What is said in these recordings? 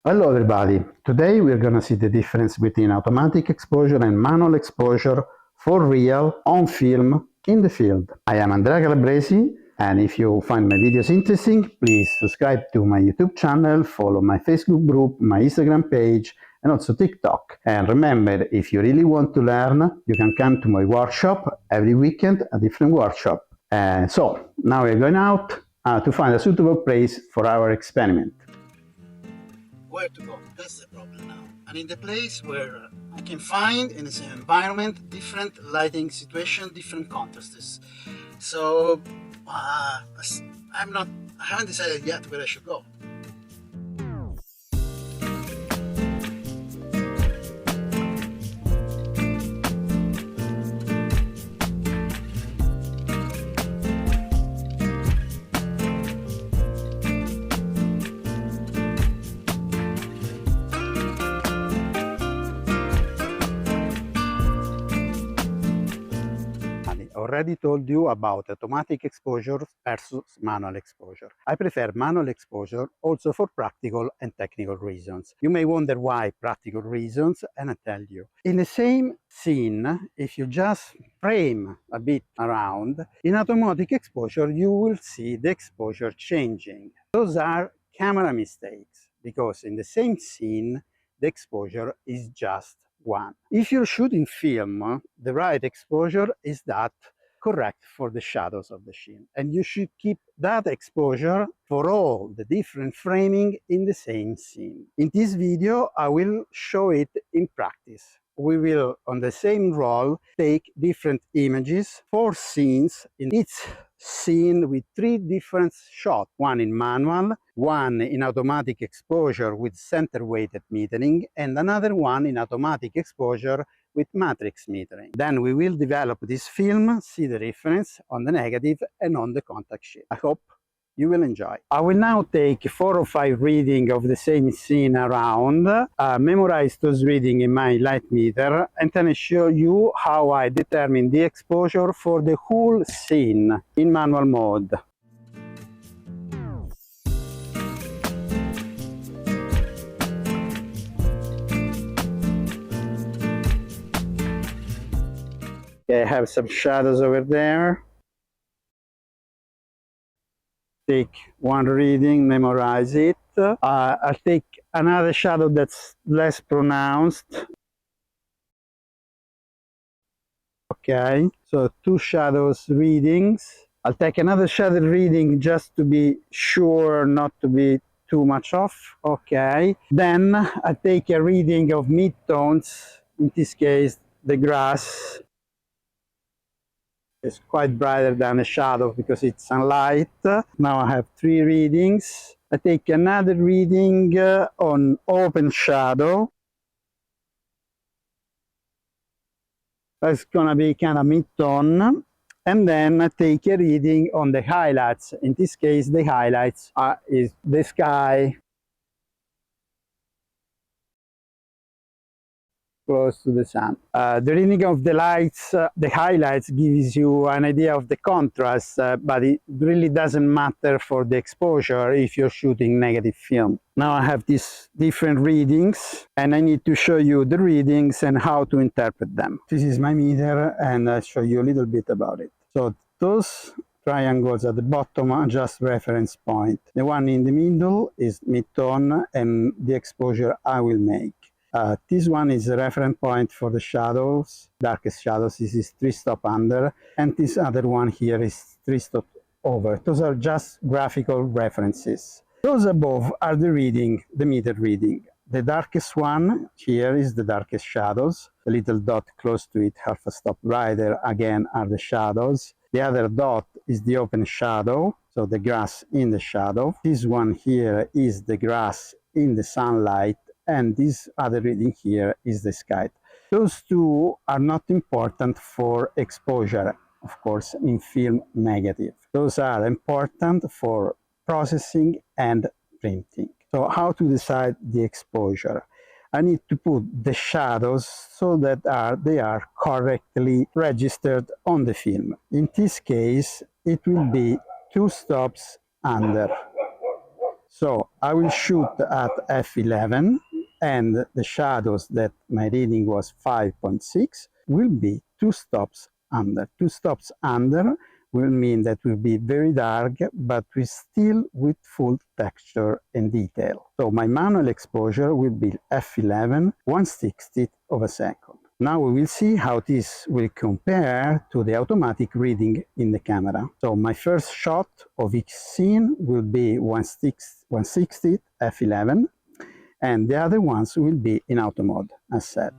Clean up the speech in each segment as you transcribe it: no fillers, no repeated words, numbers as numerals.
Hello everybody, today we're gonna see the difference between automatic exposure and manual exposure for real, on film, in the field. I am Andrea Calabresi, and if you find my videos interesting, please subscribe to my YouTube channel, follow my Facebook group, my Instagram page, and also TikTok. And remember, if you really want to learn, you can come to my workshop every weekend, a different workshop. So now we're going out to find a suitable place for our experiment. Where to go? That's the problem now. And in the place where I can find in the same environment different lighting situation, different contrasts. So I haven't decided yet where I should go. Already told you about automatic exposure versus manual exposure. I prefer manual exposure also for practical and technical reasons. You may wonder why practical reasons, and I tell you. In the same scene, if you just frame a bit around, in automatic exposure you will see the exposure changing. Those are camera mistakes, because in the same scene the exposure is just one. If you're shooting film, the right exposure is that correct for the shadows of the scene, and you should keep that exposure for all the different framing in the same scene. In this video I will show it in practice. We will, on the same roll, take different images, 4 scenes in each scene with 3 different shots, one in manual, one in automatic exposure with center weighted metering, and another one in automatic exposure with matrix metering. Then we will develop this film, see the difference on the negative and on the contact sheet. I hope you will enjoy. I will now take 4 or 5 readings of the same scene around, memorize those readings in my light meter, and then I show you how I determine the exposure for the whole scene in manual mode. Okay, I have some shadows over there. Take one reading, memorize it. I'll take another shadow that's less pronounced. Okay, so 2 shadows readings. I'll take another shadow reading just to be sure not to be too much off. Okay, then I'll take a reading of midtones, in this case the grass. It's quite brighter than the shadow because it's sunlight. Now I have 3 readings. I take another reading on open shadow. That's gonna be kind of mid-tone. And then I take a reading on the highlights. In this case, the highlights is the sky close to the sun. The reading of the lights, the highlights, gives you an idea of the contrast, but it really doesn't matter for the exposure if you're shooting negative film. Now I have these different readings, and I need to show you the readings and how to interpret them. This is my meter, and I'll show you a little bit about it. So those triangles at the bottom are just reference point. The one in the middle is mid-tone and the exposure I will make. This one is a reference point for the shadows, darkest shadows. This is 3 stops under, and this other one here is 3 stops over. Those are just graphical references. Those above are the reading, the meter reading. The darkest one here is the darkest shadows. The little dot close to it, half a stop brighter, again are the shadows. The other dot is the open shadow, so the grass in the shadow. This one here is the grass in the sunlight, and this other reading here is the sky. Those 2 are not important for exposure, of course, in film negative. Those are important for processing and printing. So how to decide the exposure? I need to put the shadows so that they are correctly registered on the film. In this case, it will be 2 stops under. So I will shoot at f11, and the shadows that my reading was 5.6 will be 2 stops under. 2 stops under will mean that will be very dark, but we still with full texture and detail. So my manual exposure will be f11, 1/60th of a second. Now we will see how this will compare to the automatic reading in the camera. So my first shot of each scene will be 1/60th f11, and the other ones will be in auto mode, as said.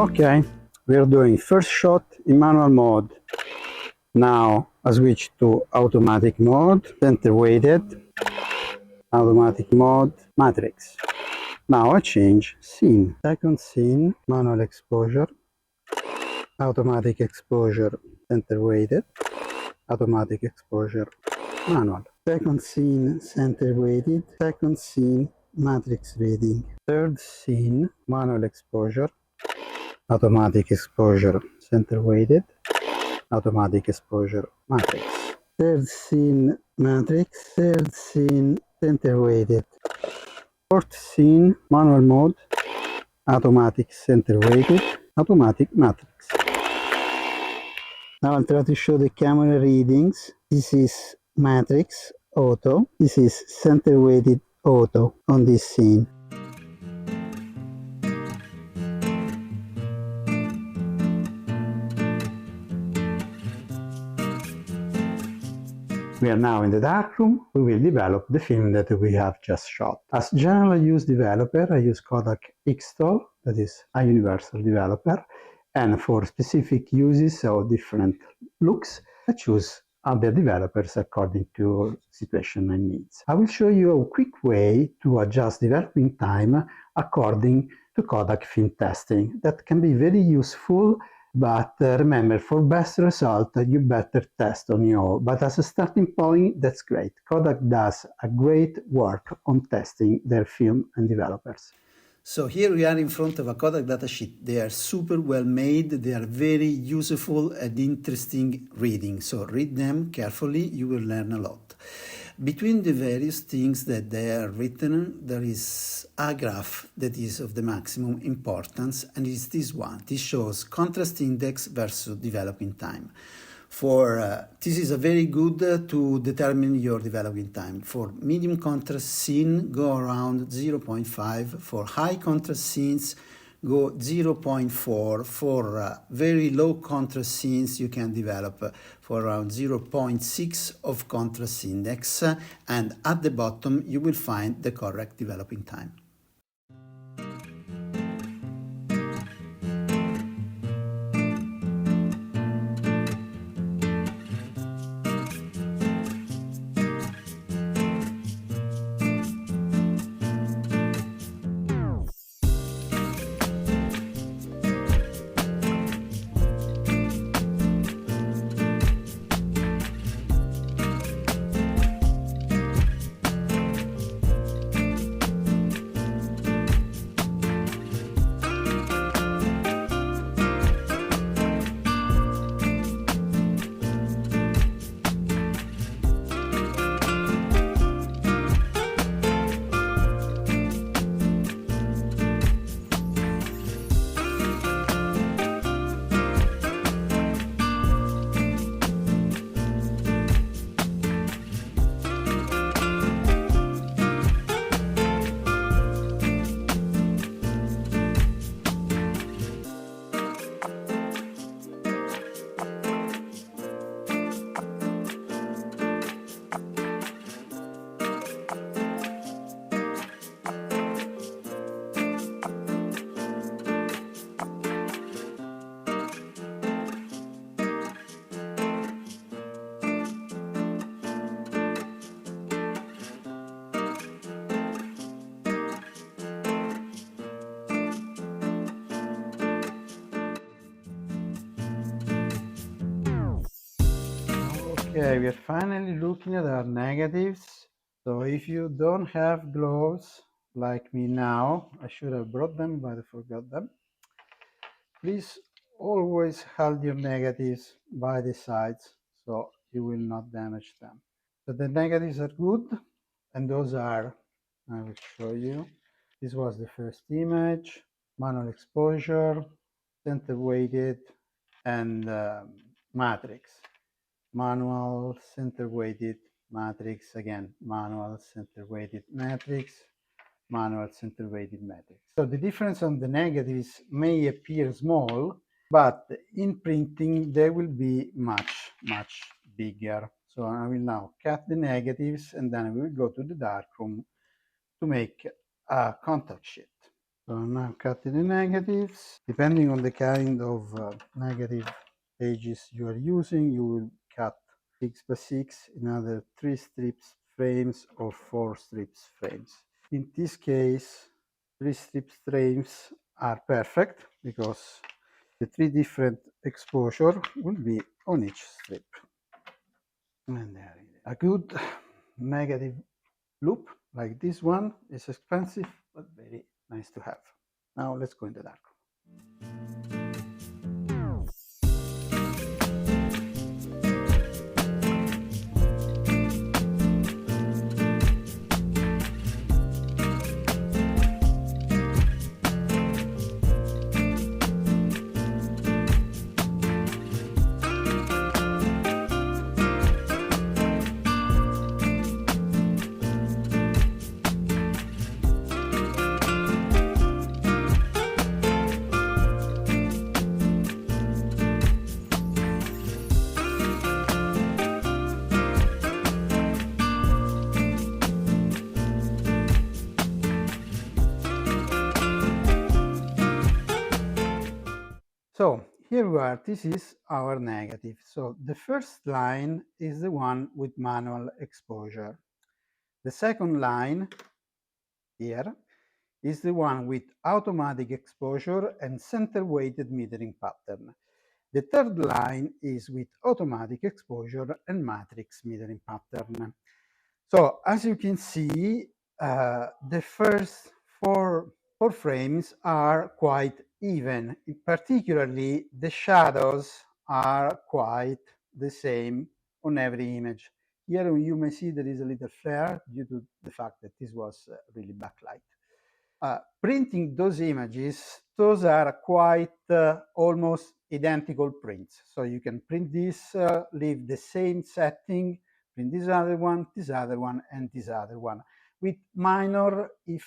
Okay, we're doing first shot in manual mode. Now I switch to automatic mode, center weighted, automatic mode, matrix. Now I change scene. Second scene, manual exposure, automatic exposure, center weighted, automatic exposure, manual. Second scene, center weighted, second scene, matrix reading. Third scene, manual exposure, automatic exposure, center weighted, automatic exposure, matrix. Third scene, matrix. Third scene, center weighted. Fourth scene, manual mode, automatic center weighted, automatic matrix. Now I'll try to show the camera readings. This is matrix auto. This is center weighted auto on this scene. We are now in the darkroom. We will develop the film that we have just shot. As general use developer, I use Kodak Xtool, that is a universal developer, and for specific uses or different looks, I choose other developers according to situation and needs. I will show you a quick way to adjust developing time according to Kodak film testing. That can be very useful. But remember, for best result, you better test on your own. But as a starting point, that's great. Kodak does a great work on testing their film and developers. So here we are in front of a Kodak datasheet. They are super well made. They are very useful and interesting reading. So read them carefully. You will learn a lot. Between the various things that they are written, there is a graph that is of the maximum importance, and it's this one. This shows contrast index versus developing time. This is a very good to determine your developing time. For medium contrast scene, go around 0.5. For high contrast scenes, go 0.4. For very low contrast scenes, you can develop for around 0.6 of contrast index, and at the bottom you will find the correct developing time. Okay, we are finally looking at our negatives. So if you don't have gloves like me now, I should have brought them, but I forgot them. Please always hold your negatives by the sides so you will not damage them. So the negatives are good, and those are, I will show you. This was the first image, manual exposure, center weighted, and matrix. Manual, center weighted, matrix, again, manual, center weighted, matrix, manual, center weighted matrix. So the difference on the negatives may appear small, but in printing they will be much, much bigger. So I will now cut the negatives and then we will go to the darkroom to make a contact sheet. So I'm now cutting the negatives. Depending on the kind of negative pages you are using, you will cut 6 by 6, another 3 strips frames or 4 strips frames. In this case, 3 strips frames are perfect because the 3 different exposure will be on each strip. And there it is. A good negative loop like this one is expensive but very nice to have. Now let's go in the dark. So here we are, this is our negative. So the first line is the one with manual exposure. The second line here is the one with automatic exposure and center weighted metering pattern. The third line is with automatic exposure and matrix metering pattern. So as you can see, the first four frames are quite even. Particularly, the shadows are quite the same on every image. Here you may see there is a little flare due to the fact that this was really backlight. Printing those images, those are quite almost identical prints. So you can print this, leave the same setting, print this other one, and this other one, with minor, if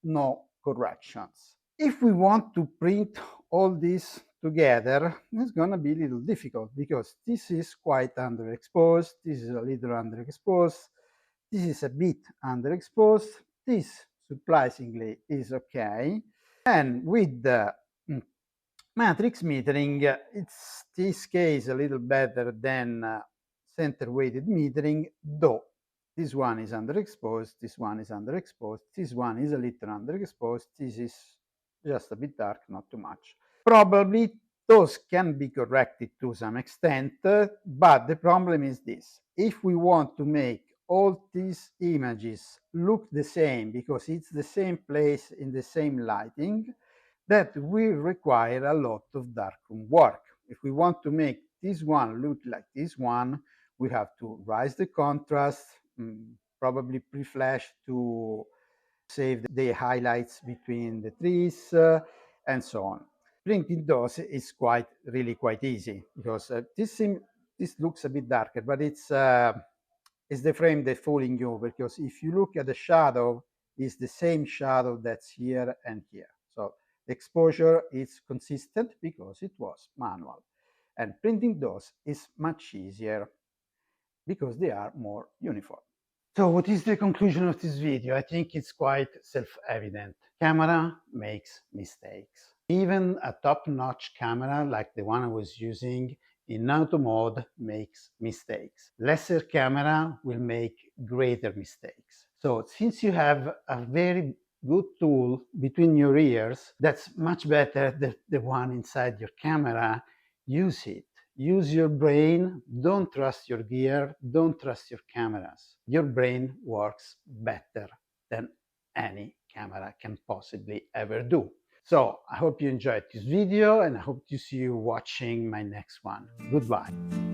no, corrections. If we want to print all this together, it's going to be a little difficult because this is quite underexposed, this is a little underexposed, this is a bit underexposed, this surprisingly is okay. And with the matrix metering, it's this case a little better than center weighted metering, though this one is underexposed, this one is underexposed, this one is a little underexposed, this is just a bit dark, not too much. Probably those can be corrected to some extent, but the problem is this. If we want to make all these images look the same because it's the same place in the same lighting, that will require a lot of darkroom work. If we want to make this one look like this one, we have to raise the contrast, probably pre-flash to save the highlights between the trees, and so on. Printing those is really quite easy because this looks a bit darker, but it's the frame that's fooling you, because if you look at the shadow, it's the same shadow that's here and here. So the exposure is consistent because it was manual. And printing those is much easier because they are more uniform. So what is the conclusion of this video? I think it's quite self-evident. Camera makes mistakes. Even a top-notch camera like the one I was using in auto mode makes mistakes. Lesser camera will make greater mistakes. So since you have a very good tool between your ears, that's much better than the one inside your camera, use it. Use your brain, don't trust your gear, don't trust your cameras. Your brain works better than any camera can possibly ever do. So I hope you enjoyed this video and I hope to see you watching my next one. Goodbye.